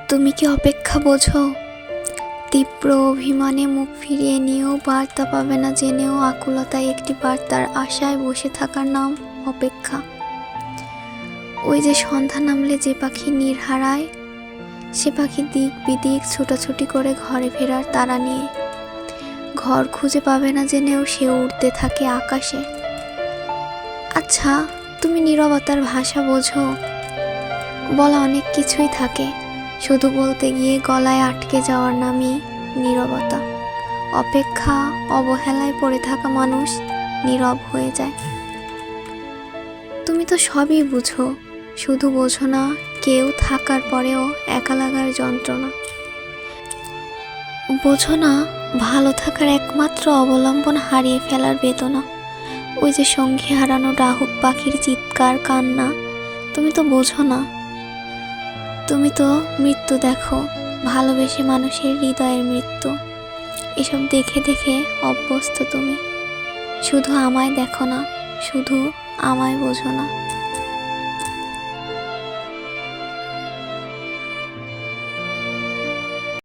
তুমি কি অপেক্ষা বোঝো? তীব্র অভিমানে মুখ ফিরিয়ে নিয়েও বার্তা পাবে না জেনেও আকুলতায় একটি বার্তার আশায় বসে থাকার নাম অপেক্ষা। ওই যে সন্ধ্যা নামলে যে পাখি নীড় হারায়, সে পাখি দিক বিদিক ছুটাছুটি করে ঘরে ফেরার তাড়া নিয়ে। ঘর খুঁজে পাবে না জেনেও সে উড়তে থাকে আকাশে। আচ্ছা, তুমি নীরবতার ভাষা বোঝো? বলা অনেক কিছুই থাকে, শুধু বলতে গিয়ে গলায় আটকে যাওয়ার নামই নীরবতা। অপেক্ষা, অবহেলায় পড়ে থাকা মানুষ নীরব হয়ে যায়। তুমি তো সবই বুঝো, শুধু বোঝো না কেউ থাকার পরেও একা লাগার যন্ত্রণা। বোঝো না ভালো থাকার একমাত্র অবলম্বন হারিয়ে ফেলার বেদনা। ওই যে সঙ্গী হারানো ডাহুক পাখির চিৎকার, কান্না। তুমি তো বোঝো না। তুমি তো মৃত্যু দেখো, ভালোবেসে মানুষের হৃদয়ের মৃত্যু। এসব দেখে দেখে অভ্যস্ত তুমি। শুধু আমায় দেখো না, শুধু আমায় বোঝো না।